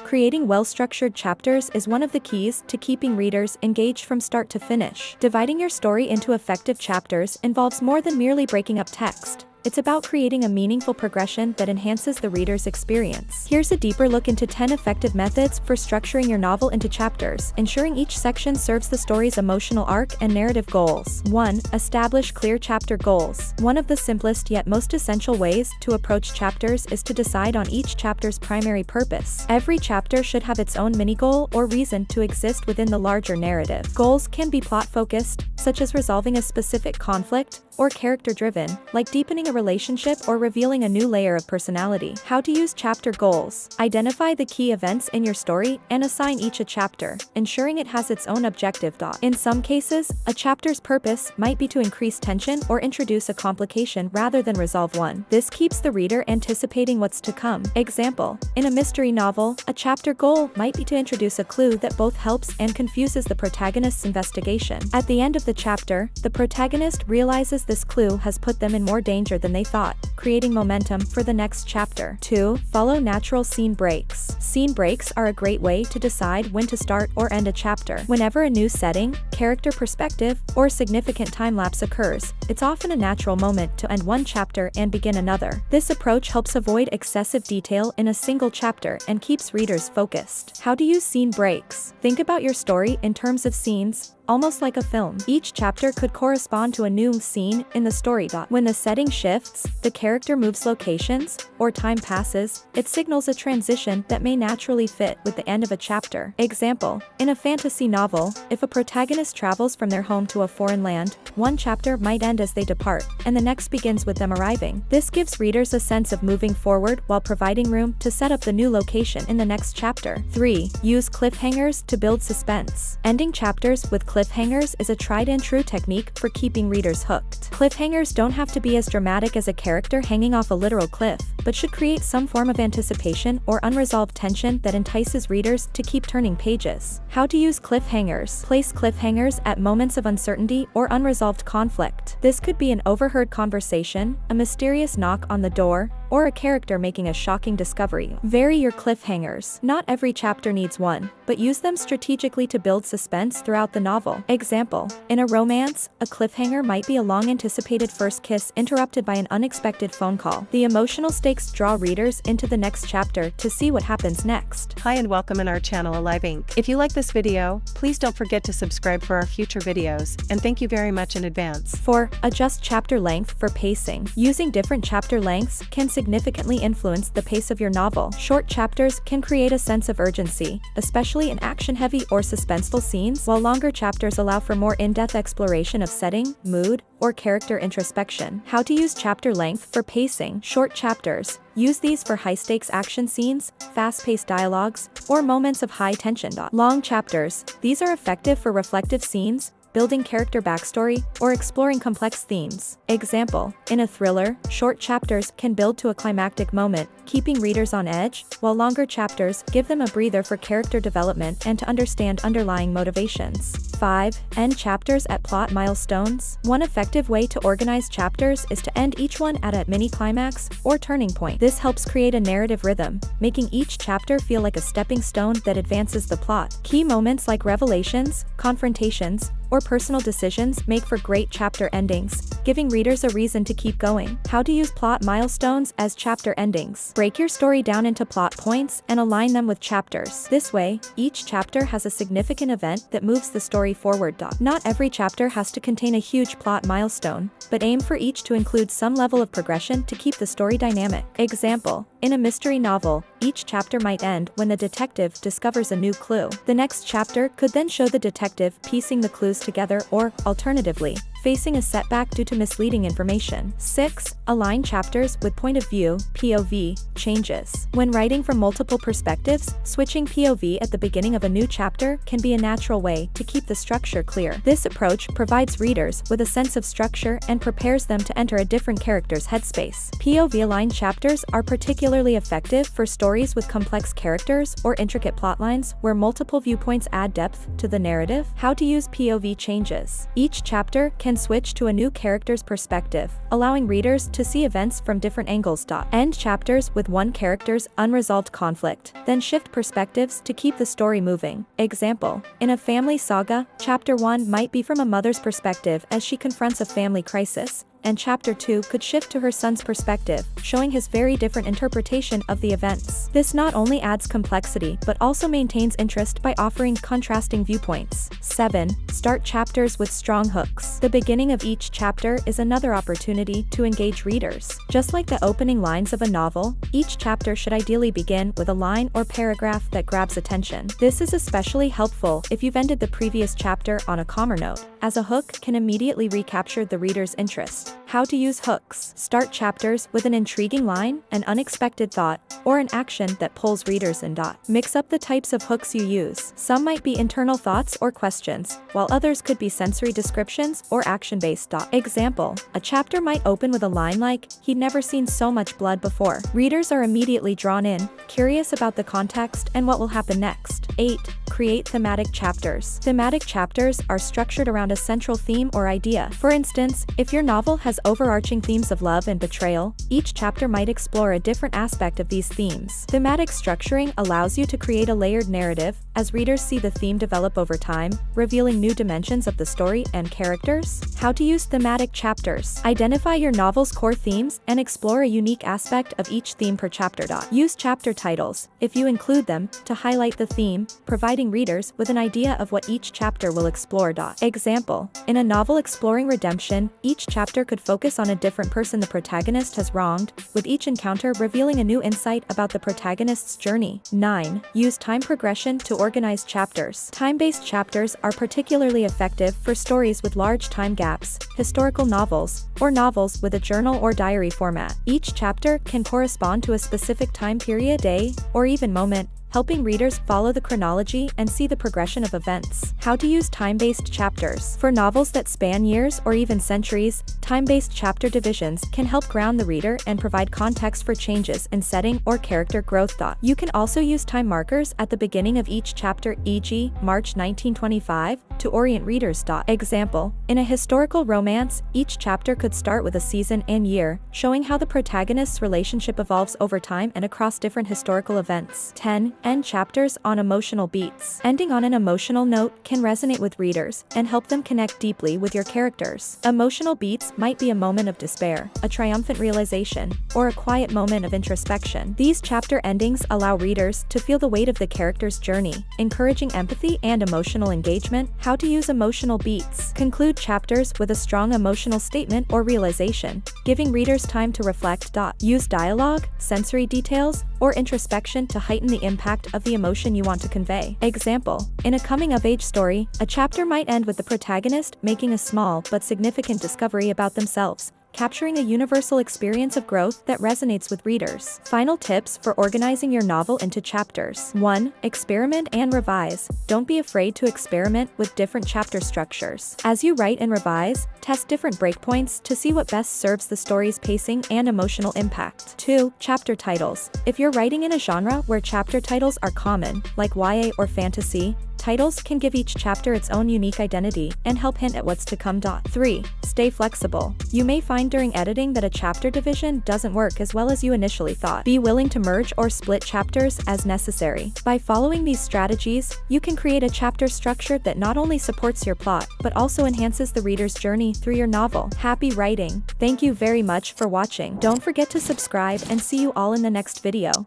Creating well-structured chapters is one of the keys to keeping readers engaged from start to finish. Dividing your story into effective chapters involves more than merely breaking up text. It's about creating a meaningful progression that enhances the reader's experience. Here's a deeper look into 10 effective methods for structuring your novel into chapters, ensuring each section serves the story's emotional arc and narrative goals. 1. Establish clear chapter goals. One of the simplest yet most essential ways to approach chapters is to decide on each chapter's primary purpose. Every chapter should have its own mini-goal or reason to exist within the larger narrative. Goals can be plot-focused, such as resolving a specific conflict, or character-driven, like deepening a relationship or revealing a new layer of personality. How to use chapter goals. Identify the key events in your story and assign each a chapter, ensuring it has its own objective. In some cases, a chapter's purpose might be to increase tension or introduce a complication rather than resolve one. This keeps the reader anticipating what's to come. Example, in a mystery novel, a chapter goal might be to introduce a clue that both helps and confuses the protagonist's investigation. At the end of the chapter, the protagonist realizes this clue has put them in more danger than they thought, creating momentum for the next chapter. 2. Follow natural scene breaks. Scene breaks are a great way to decide when to start or end a chapter. Whenever a new setting, character perspective, or significant time lapse occurs, it's often a natural moment to end one chapter and begin another. This approach helps avoid excessive detail in a single chapter and keeps readers focused. How to use scene breaks. Think about your story in terms of scenes, almost like a film. Each chapter could correspond to a new scene in the story. When the setting shifts, the character moves locations, or time passes, it signals a transition that may naturally fit with the end of a chapter. Example, in a fantasy novel, if a protagonist travels from their home to a foreign land, one chapter might end as they depart, and the next begins with them arriving. This gives readers a sense of moving forward while providing room to set up the new location in the next chapter. 3. Use cliffhangers to build suspense. Ending chapters with cliffhangers is a tried-and-true technique for keeping readers hooked. Cliffhangers don't have to be as dramatic as a character hanging off a literal cliff, but should create some form of anticipation or unresolved tension that entices readers to keep turning pages. How to use cliffhangers. Place cliffhangers at moments of uncertainty or unresolved conflict. This could be an overheard conversation, a mysterious knock on the door, or a character making a shocking discovery. Vary your cliffhangers. Not every chapter needs one, but use them strategically to build suspense throughout the novel. Example, in a romance, a cliffhanger might be a long-anticipated first kiss interrupted by an unexpected phone call. The emotional stakes draw readers into the next chapter to see what happens next. Hi and welcome in our channel Alive Inc. If you like this video, please don't forget to subscribe for our future videos, and thank you very much in advance. 4. Adjust chapter length for pacing. Using different chapter lengths can significantly influence the pace of your novel. Short chapters can create a sense of urgency, especially in action-heavy or suspenseful scenes, while longer chapters allow for more in-depth exploration of setting, mood, or character introspection. How to use chapter length for pacing. Short chapters. Use these for high-stakes action scenes, fast-paced dialogues, or moments of high tension. Long chapters. These are effective for reflective scenes, building character backstory, or exploring complex themes. Example, in a thriller, short chapters can build to a climactic moment, keeping readers on edge, while longer chapters give them a breather for character development and to understand underlying motivations. 5. End chapters at plot milestones. One effective way to organize chapters is to end each one at a mini-climax or turning point. This helps create a narrative rhythm, making each chapter feel like a stepping stone that advances the plot. Key moments like revelations, confrontations, or personal decisions make for great chapter endings, giving readers a reason to keep going. How to use plot milestones as chapter endings. Break your story down into plot points and align them with chapters. This way, each chapter has a significant event that moves the story forward. Not every chapter has to contain a huge plot milestone, but aim for each to include some level of progression to keep the story dynamic. Example, in a mystery novel, each chapter might end when the detective discovers a new clue. The next chapter could then show the detective piecing the clues together or, alternatively, facing a setback due to misleading information. 6. Align chapters with point of view (POV) changes. When writing from multiple perspectives, switching POV at the beginning of a new chapter can be a natural way to keep the structure clear. This approach provides readers with a sense of structure and prepares them to enter a different character's headspace. POV-aligned chapters are particularly effective for stories with complex characters or intricate plotlines where multiple viewpoints add depth to the narrative. How to use POV changes. Each chapter can switch to a new character's perspective, allowing readers to see events from different angles. End chapters with one character's unresolved conflict, then shift perspectives to keep the story moving. Example: in a family saga, chapter 1 might be from a mother's perspective as she confronts a family crisis, and chapter 2 could shift to her son's perspective, showing his very different interpretation of the events. This not only adds complexity but also maintains interest by offering contrasting viewpoints. 7. Start chapters with strong hooks. The beginning of each chapter is another opportunity to engage readers. Just like the opening lines of a novel, each chapter should ideally begin with a line or paragraph that grabs attention. This is especially helpful if you've ended the previous chapter on a calmer note, as a hook can immediately recapture the reader's interest. How to use hooks. Start chapters with an intriguing line, an unexpected thought, or an action that pulls readers in. Mix up the types of hooks you use. Some might be internal thoughts or questions, while others could be sensory descriptions or action-based. Example: a chapter might open with a line like, "He'd never seen so much blood before." Readers are immediately drawn in, curious about the context and what will happen next. 8. Create thematic chapters. Thematic chapters are structured around a central theme or idea. For instance, if your novel has overarching themes of love and betrayal, each chapter might explore a different aspect of these themes. Thematic structuring allows you to create a layered narrative, as readers see the theme develop over time, revealing new dimensions of the story and characters. How to use thematic chapters. Identify your novel's core themes and explore a unique aspect of each theme per chapter. Use chapter titles, if you include them, to highlight the theme, providing readers with an idea of what each chapter will explore. Example: in a novel exploring redemption, each chapter could focus on a different person the protagonist has wronged, with each encounter revealing a new insight about the protagonist's journey. 9. Use time progression to organize chapters. Time-based chapters are particularly effective for stories with large time gaps, historical novels, or novels with a journal or diary format. Each chapter can correspond to a specific time period, day, or even moment, helping readers follow the chronology and see the progression of events. How to use time-based chapters. For novels that span years or even centuries, time-based chapter divisions can help ground the reader and provide context for changes in setting or character growth. You can also use time markers at the beginning of each chapter, e.g., March 1925, to orient readers. Example: in a historical romance, each chapter could start with a season and year, showing how the protagonist's relationship evolves over time and across different historical events. 10. End chapters on emotional beats. Ending on an emotional note can resonate with readers and help them connect deeply with your characters. Emotional beats might be a moment of despair, a triumphant realization, or a quiet moment of introspection. These chapter endings allow readers to feel the weight of the character's journey, encouraging empathy and emotional engagement. How to use emotional beats. Conclude chapters with a strong emotional statement or realization, giving readers time to reflect. Use dialogue, sensory details, or introspection to heighten the impact of the emotion you want to convey. Example: in a coming-of-age story, a chapter might end with the protagonist making a small but significant discovery about themselves, capturing a universal experience of growth that resonates with readers. Final tips for organizing your novel into chapters. 1. Experiment and revise. Don't be afraid to experiment with different chapter structures. As you write and revise, test different breakpoints to see what best serves the story's pacing and emotional impact. 2. Chapter titles. If you're writing in a genre where chapter titles are common, like YA or fantasy, titles can give each chapter its own unique identity and help hint at what's to come. 3. Stay flexible. You may find during editing that a chapter division doesn't work as well as you initially thought. Be willing to merge or split chapters as necessary. By following these strategies, you can create a chapter structure that not only supports your plot, but also enhances the reader's journey through your novel. Happy writing! Thank you very much for watching. Don't forget to subscribe and see you all in the next video.